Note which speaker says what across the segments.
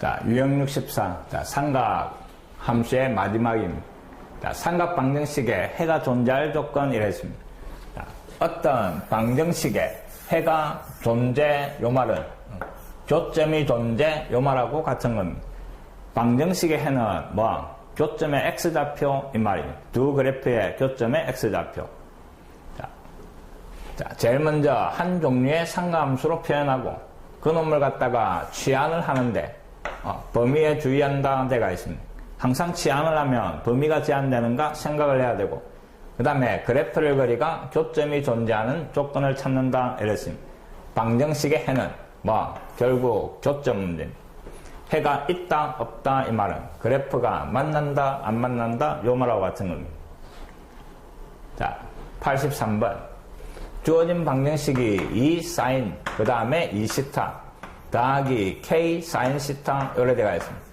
Speaker 1: 자, 유형 64. 자, 삼각 함수의 마지막입니다. 자, 삼각 방정식에 해가 존재할 조건 이랬습니다. 자, 어떤 방정식에 해가 존재 요 말은 교점이 존재 요 말하고 같은 겁니다. 방정식의 해는 뭐 교점의 x좌표 이 말입니다. 두 그래프의 교점의 x좌표. 자, 제일 먼저 한 종류의 상가함수로 표현하고 그 놈을 갖다가 치환을 하는데 범위에 주의한다는 데가 있습니다. 항상 치환을 하면 범위가 제한되는가 생각을 해야 되고 그 다음에 그래프를 그리가 교점이 존재하는 조건을 찾는다 이랬습니다. 방정식의 해는 뭐 결국 교점 문제입니다. 해가 있다 없다 이 말은 그래프가 만난다 안 만난다 요 말하고 같은 겁니다. 자, 83번 주어진 방정식이 2 sin 그 다음에 2 시타 더하기 k sin 시타 요래 되어 있습니다.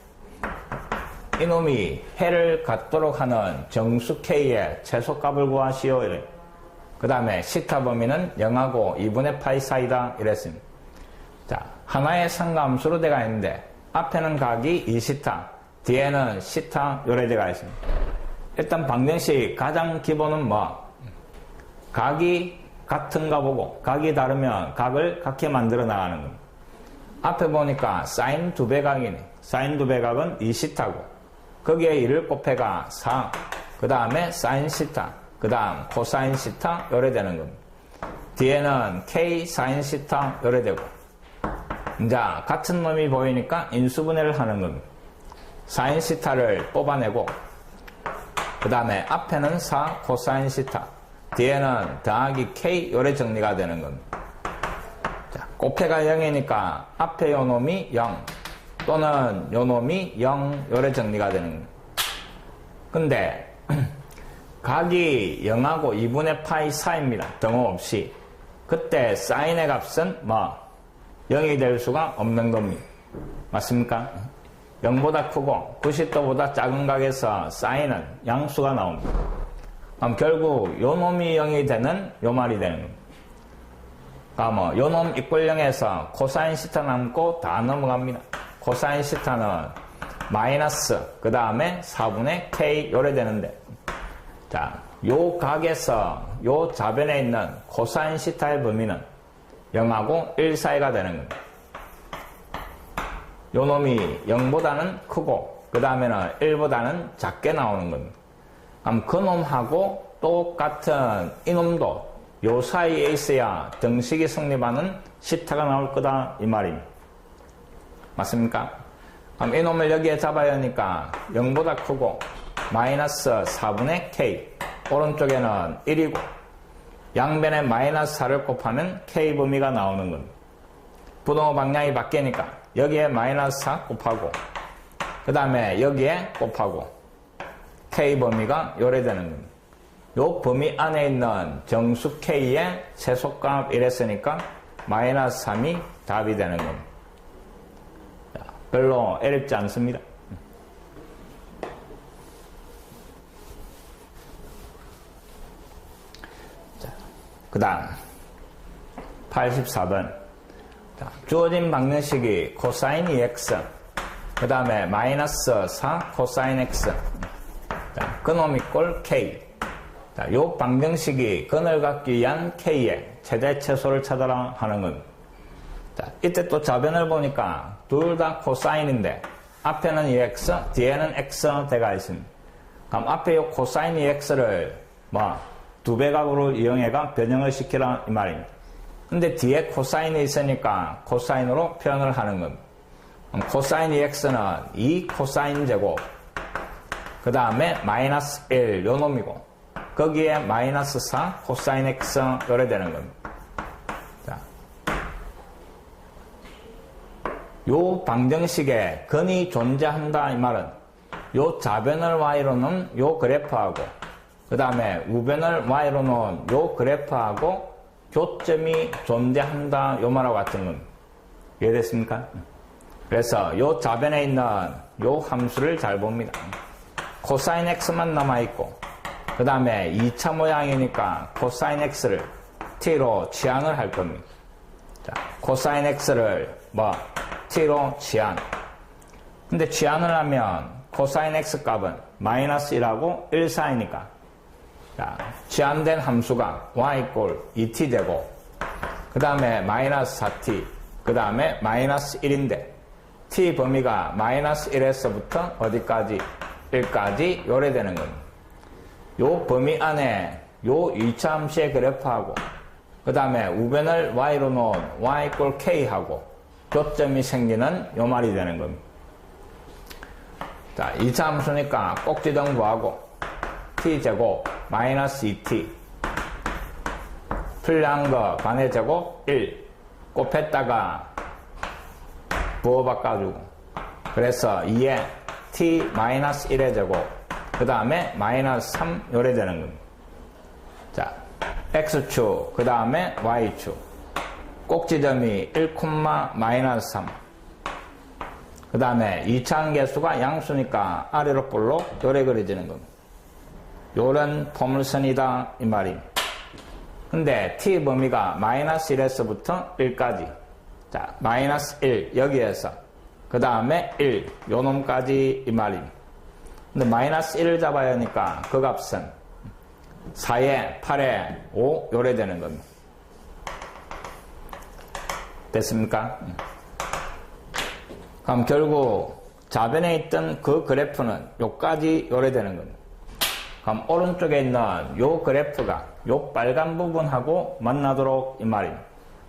Speaker 1: 이놈이 해를 갖도록 하는 정수 k의 최소값을 구하시오 이래. 그 다음에 시타 범위는 0하고 2분의 파이 사이다 이랬습니다. 자, 하나의 상가함수로 되어 있는데 앞에는 각이 2시타 뒤에는 시타 요래 되어 있습니다. 일단 방정식 가장 기본은 뭐 각이 같은가 보고 각이 다르면 각을 같게 만들어 나가는 겁니다. 앞에 보니까 사인 2배 각이네. 사인 2배 각은 2시타고 거기에 1을 곱해가 4 그 다음에 사인 시타 그 다음 코사인 시타 요래 되는 겁니다. 뒤에는 k 사인 시타 요래 되고 이제 같은 놈이 보이니까 인수분해를 하는 겁니다. 사인 시타를 뽑아내고 그 다음에 앞에는 4 코사인 시타 뒤에는 더하기 k 요래 정리가 되는 겁니다. 자, 곱해가 0이니까 앞에 요 놈이 0 또는 요 놈이 0 요래 정리가 되는 겁니다. 근데 각이 0하고 2분의 파이 4입니다. 뜬금없이. 그때 사인의 값은 뭐 0이 될 수가 없는 겁니다. 맞습니까? 0보다 크고 90도보다 작은 각에서 사인은 양수가 나옵니다. 그럼 결국 요 놈이 0이 되는 요 말이 되는 겁니다. 그럼 요 놈 이꼴 0에서 코사인 시타 남고 다 넘어갑니다. 코사인 시타는 마이너스 그 다음에 4분의 k 요래 되는데 자, 요 각에서 요 좌변에 있는 코사인 시타의 범위는 0하고 1 사이가 되는 겁니다. 요 놈이 0보다는 크고 그 다음에는 1보다는 작게 나오는 겁니다. 그럼 그 놈하고 똑같은 이 놈도 요 사이에 있어야 등식이 성립하는 시타가 나올 거다 이 말입니다. 맞습니까? 그럼 이 놈을 여기에 잡아야 하니까 0보다 크고 마이너스 4분의 k 오른쪽에는 1이고 양변에 마이너스 4를 곱하면 k 범위가 나오는 겁니다. 부동호 방향이 바뀌니까 여기에 마이너스 4 곱하고 그 다음에 여기에 곱하고 k 범위가 요래 되는 겁니다. 요 범위 안에 있는 정수 k의 최소값 이랬으니까 마이너스 3이 답이 되는 겁니다. 자, 별로 어렵지 않습니다. 그 다음 84번 자, 주어진 방정식이 코사인 2x 그 다음에 마이너스 4 코사인 x 자, 그놈이 꼴 k 자, 요 방정식이 근을 갖기 위한 k의 최대 최소를 찾아라 하는 겁니다. 자, 이때 또 좌변을 보니까 둘 다 코사인인데 앞에는 2x 뒤에는 x 대가 있습니다. 그럼 앞에 요 코사인 2x를 뭐 2배 각으로 이용해가 변형을 시키라 이 말입니다. 근데 뒤에 코사인이 있으니까 코사인으로 표현을 하는 겁니다. 그럼 코사인 2x는 2 코사인 제곱 그 다음에 마이너스 1 요 놈이고 거기에 마이너스 4 코사인 x 요래 되는 겁니다. 자, 요 방정식에 근이 존재한다 이 말은 요 좌변을 y로 놓은 요 그래프하고 그 다음에 우변을 y로 놓은 요 그래프하고 교점이 존재한다 요 말하고 같은 겁니다. 이해됐습니까? 그래서 요 좌변에 있는 요 함수를 잘 봅니다. 코사인 x만 남아있고 그 다음에 2차 모양이니까 코사인 x를 t로 치환을 할 겁니다. 자, 코사인 x를 뭐 t로 치환 근데 치환을 하면 코사인 x 값은 마이너스 1하고 1 사이니까 자, 치환된 함수가 y 꼴 2t 되고 그 다음에 마이너스 4t 그 다음에 마이너스 1인데 t 범위가 마이너스 1에서부터 어디까지? 1까지 요래되는 겁니다. 요 범위 안에 요 2차 함수의 그래프하고 그 다음에 우변을 y로 놓은 y 꼴 k하고 교점이 생기는 요 말이 되는 겁니다. 자, 2차 함수니까 꼭지등 구하고 t제곱 마이너스 2t 풀려한 거 반의 제곱 1 곱했다가 부호 바꿔주고 그래서 2에 t 마이너스 1의 제곱 그 다음에 마이너스 3 요래 되는 겁니다. 자, x축 그 다음에 y축 꼭지점이 1, 마이너스 3 그 다음에 2차 함계수가 양수니까 아래로 볼록 요래 그려지는 겁니다. 요런 포물선이다 이 말입니다. 근데 t 범위가 마이너스 1에서부터 1까지 자 마이너스 1 여기에서 그 다음에 1 요놈까지 이 말입니다. 근데 마이너스 1을 잡아야 하니까 그 값은 4에 8에 5 요래 되는 겁니다. 됐습니까? 그럼 결국 좌변에 있던 그 그래프는 요까지 요래 되는 겁니다. 그럼 오른쪽에 있는 요 그래프가 요 빨간 부분하고 만나도록 이 말입니다.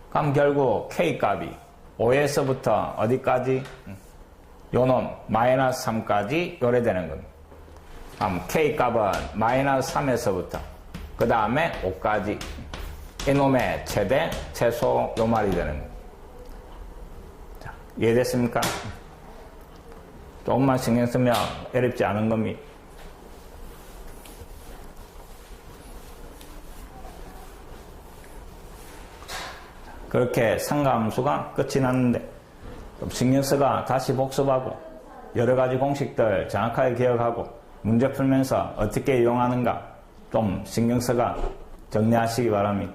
Speaker 1: 그럼 결국 K값이 5에서부터 어디까지? 요놈 마이너스 3까지 요래되는 겁니다. 그럼 K값은 마이너스 3에서부터 그 다음에 5까지 이놈의 최대, 최소 요 말이 되는 겁니다. 자, 이해됐습니까? 조금만 신경 쓰면 어렵지 않은 겁니다. 그렇게 상가함수가 끝이 났는데 신경 써가 다시 복습하고 여러 가지 공식들 정확하게 기억하고 문제 풀면서 어떻게 이용하는가 좀 신경 써가 정리하시기 바랍니다.